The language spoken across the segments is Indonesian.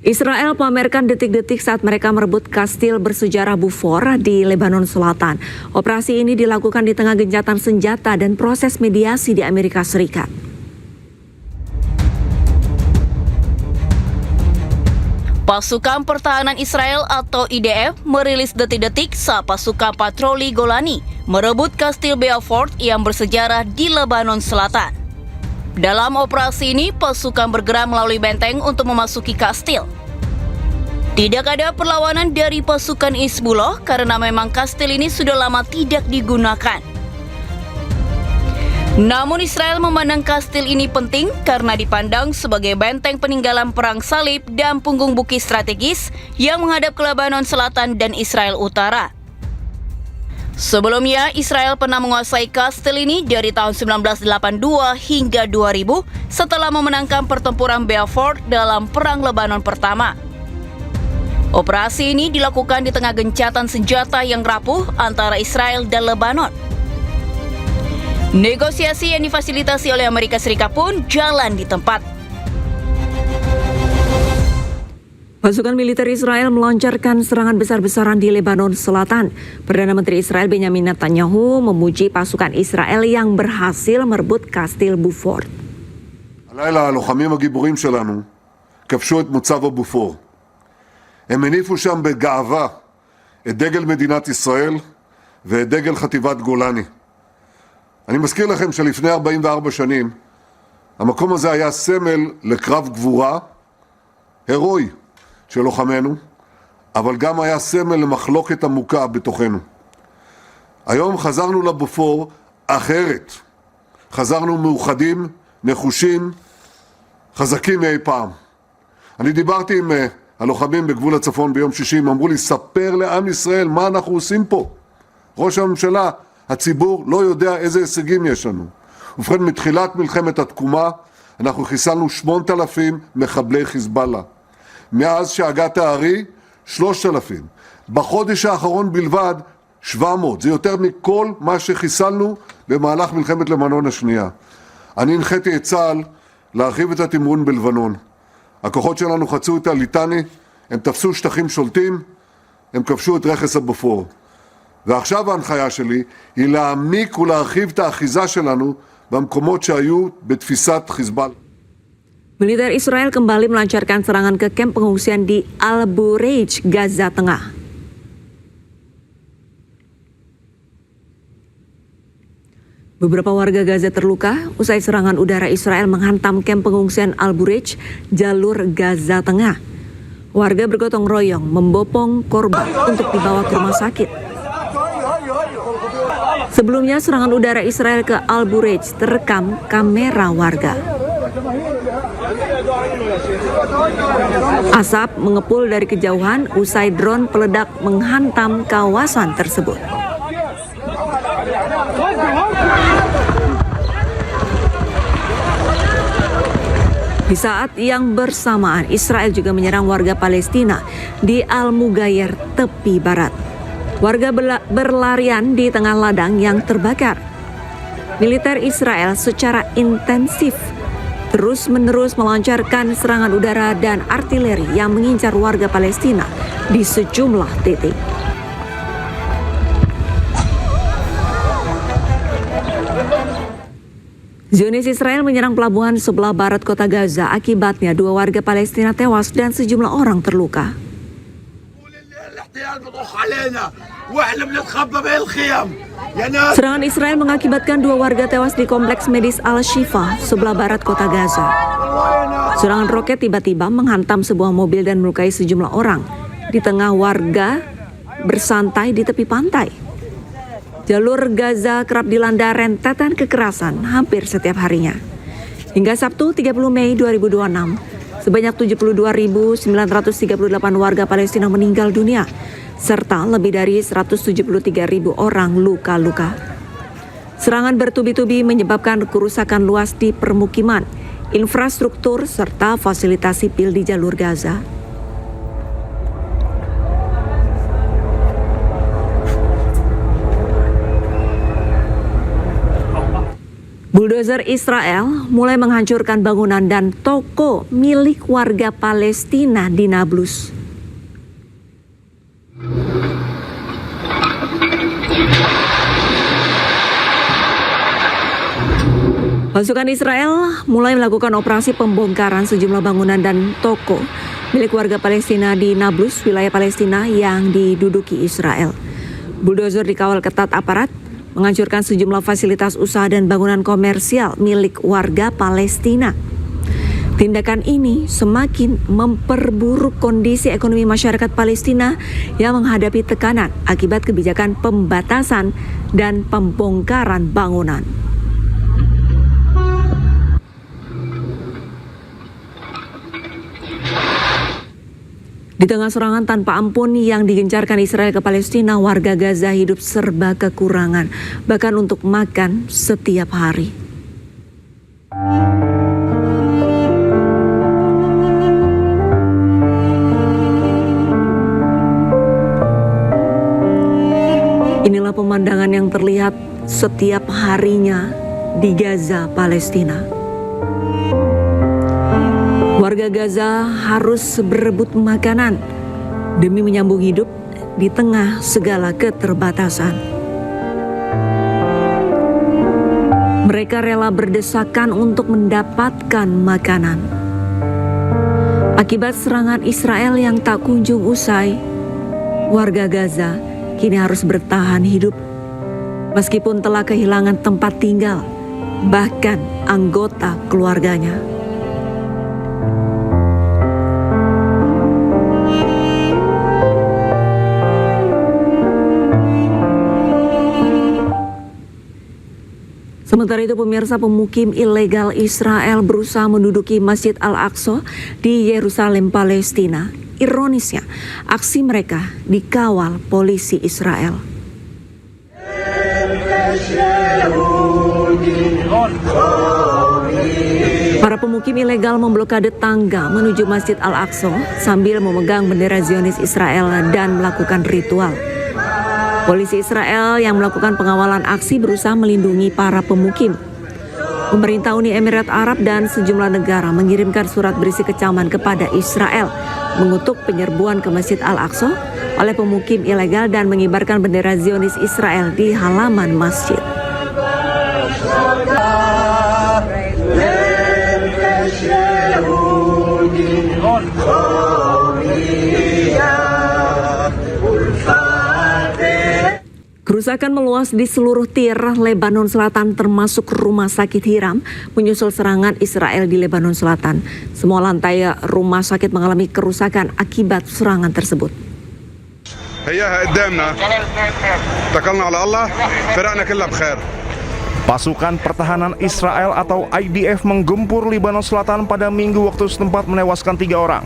Israel pamerkan detik-detik saat mereka merebut kastil bersejarah Bufor di Lebanon Selatan. Operasi ini dilakukan di tengah gencatan senjata dan proses mediasi di Amerika Serikat. Pasukan Pertahanan Israel atau IDF merilis detik-detik saat pasukan patroli Golani merebut kastil Beaufort yang bersejarah di Lebanon Selatan. Dalam operasi ini, pasukan bergerak melalui benteng untuk memasuki kastil. Tidak ada perlawanan dari pasukan Hizbullah karena memang kastil ini sudah lama tidak digunakan. Namun Israel memandang kastil ini penting karena dipandang sebagai benteng peninggalan Perang Salib dan punggung bukit strategis yang menghadap ke Lebanon Selatan dan Israel Utara. Sebelumnya, Israel pernah menguasai kastil ini dari tahun 1982 hingga 2000 setelah memenangkan pertempuran Beaufort dalam Perang Lebanon Pertama. Operasi ini dilakukan di tengah gencatan senjata yang rapuh antara Israel dan Lebanon. Negosiasi yang difasilitasi oleh Amerika Serikat pun jalan di tempat. Pasukan militer Israel melancarkan serangan besar-besaran di Lebanon Selatan. Perdana Menteri Israel Benjamin Netanyahu memuji pasukan Israel yang berhasil merebut kastil Beaufort. הלילה הלוחמים הגיבורים שלנו כבשו את מוצב הבופור. הם הניפו שם בגאווה את דגל מדינת ישראל ואת דגל חטיבת גולני. אני מזכיר לכם שלפני 44 שנים המקום הזה היה סמל לקרב גבורה הירואי של לוחמינו, אבל גם היה סמל למחלוקת עמוקה בתוכנו. היום חזרנו לבופור אחרת. חזרנו מאוחדים, נחושים, חזקים מאי פעם. אני דיברתי עם הלוחמים בגבול הצפון ביום שישי, הם אמרו לי, ספר לעם ישראל מה אנחנו עושים פה. ראש הממשלה, הציבור לא יודע איזה הישגים יש לנו. ובכן, מתחילת מלחמת התקומה, אנחנו חיסלנו 8,000 מחבלי חיזבאללה. מאז שהגעת הארי, 3,000. בחודש האחרון בלבד, 700. זה יותר מכל מה שחיסלנו במהלך מלחמת לבנון השנייה. אני הנחיתי את צה"ל להרחיב את התמרון בלבנון. הכוחות שלנו חצו את הליטני, הם תפסו שטחים שולטים, הם כבשו את רכס הבופור. ועכשיו ההנחיה שלי היא להעמיק ולהרחיב את האחיזה שלנו במקומות שהיו בתפיסת חיזבאללה. Militer Israel kembali melancarkan serangan ke kamp pengungsian di Al-Bureij, Gaza Tengah. Beberapa warga Gaza terluka usai serangan udara Israel menghantam kamp pengungsian Al-Bureij, jalur Gaza Tengah. Warga bergotong royong membopong korban untuk dibawa ke rumah sakit. Sebelumnya serangan udara Israel ke Al-Bureij terekam kamera warga. Asap mengepul dari kejauhan usai drone peledak menghantam kawasan tersebut. Di saat yang bersamaan, Israel juga menyerang warga Palestina di Al-Mughayr, tepi barat. Warga berlarian di tengah ladang yang terbakar. Militer Israel secara intensif terus-menerus melancarkan serangan udara dan artileri yang mengincar warga Palestina di sejumlah titik. Zionis Israel menyerang pelabuhan sebelah barat kota Gaza. Akibatnya 2 warga Palestina tewas dan sejumlah orang terluka. Serangan Israel mengakibatkan 2 warga tewas di kompleks medis Al-Shifa sebelah barat kota Gaza. Serangan roket tiba-tiba menghantam sebuah mobil dan melukai sejumlah orang di tengah warga bersantai di tepi pantai. Jalur Gaza kerap dilanda rentetan kekerasan hampir setiap harinya. Hingga Sabtu 30 Mei 2026, sebanyak 72.938 warga Palestina meninggal dunia, serta lebih dari 173.000 orang luka-luka. Serangan bertubi-tubi menyebabkan kerusakan luas di permukiman, infrastruktur, serta fasilitas sipil di jalur Gaza. Bulldozer Israel mulai menghancurkan bangunan dan toko milik warga Palestina di Nablus. Pasukan Israel mulai melakukan operasi pembongkaran sejumlah bangunan dan toko milik warga Palestina di Nablus, wilayah Palestina yang diduduki Israel. Bulldozer dikawal ketat aparat, menghancurkan sejumlah fasilitas usaha dan bangunan komersial milik warga Palestina. Tindakan ini semakin memperburuk kondisi ekonomi masyarakat Palestina yang menghadapi tekanan akibat kebijakan pembatasan dan pembongkaran bangunan. Di tengah serangan tanpa ampun yang digencarkan Israel ke Palestina, warga Gaza hidup serba kekurangan, bahkan untuk makan setiap hari. Inilah pemandangan yang terlihat setiap harinya di Gaza, Palestina. Warga Gaza harus berebut makanan demi menyambung hidup di tengah segala keterbatasan. Mereka rela berdesakan untuk mendapatkan makanan. Akibat serangan Israel yang tak kunjung usai, warga Gaza kini harus bertahan hidup meskipun telah kehilangan tempat tinggal, bahkan anggota keluarganya. Sementara itu, pemirsa, pemukim ilegal Israel berusaha menduduki Masjid Al-Aqsa di Yerusalem, Palestina. Ironisnya, aksi mereka dikawal polisi Israel. Para pemukim ilegal memblokade tangga menuju Masjid Al-Aqsa sambil memegang bendera Zionis Israel dan melakukan ritual. Polisi Israel yang melakukan pengawalan aksi berusaha melindungi para pemukim. Pemerintah Uni Emirat Arab dan sejumlah negara mengirimkan surat berisi kecaman kepada Israel mengutuk penyerbuan ke Masjid Al-Aqsa oleh pemukim ilegal dan mengibarkan bendera Zionis Israel di halaman masjid. Kerusakan meluas di seluruh Tir, Lebanon Selatan, termasuk rumah sakit Hiram, menyusul serangan Israel di Lebanon Selatan. Semua lantai rumah sakit mengalami kerusakan akibat serangan tersebut. Pasukan pertahanan Israel atau IDF menggempur Lebanon Selatan pada Minggu waktu setempat, menewaskan 3 orang.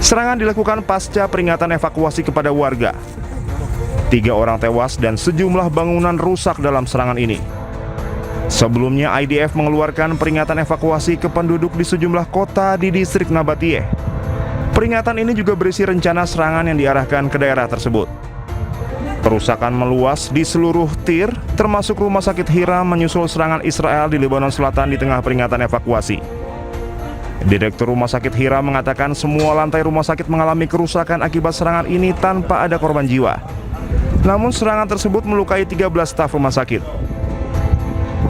Serangan dilakukan pasca peringatan evakuasi kepada warga. 3 orang tewas dan sejumlah bangunan rusak dalam serangan ini. Sebelumnya, IDF mengeluarkan peringatan evakuasi ke penduduk di sejumlah kota di distrik Nabatiyeh. Peringatan ini juga berisi rencana serangan yang diarahkan ke daerah tersebut. Kerusakan meluas di seluruh Tir, termasuk rumah sakit Hiram, menyusul serangan Israel di Lebanon Selatan di tengah peringatan evakuasi. Direktur Rumah Sakit Hiram mengatakan semua lantai rumah sakit mengalami kerusakan akibat serangan ini tanpa ada korban jiwa. Namun serangan tersebut melukai 13 staf rumah sakit.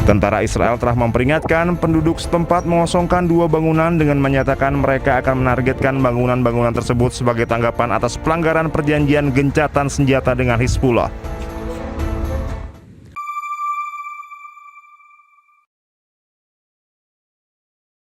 Tentara Israel telah memperingatkan penduduk setempat mengosongkan 2 bangunan dengan menyatakan mereka akan menargetkan bangunan-bangunan tersebut sebagai tanggapan atas pelanggaran perjanjian gencatan senjata dengan Hizbullah.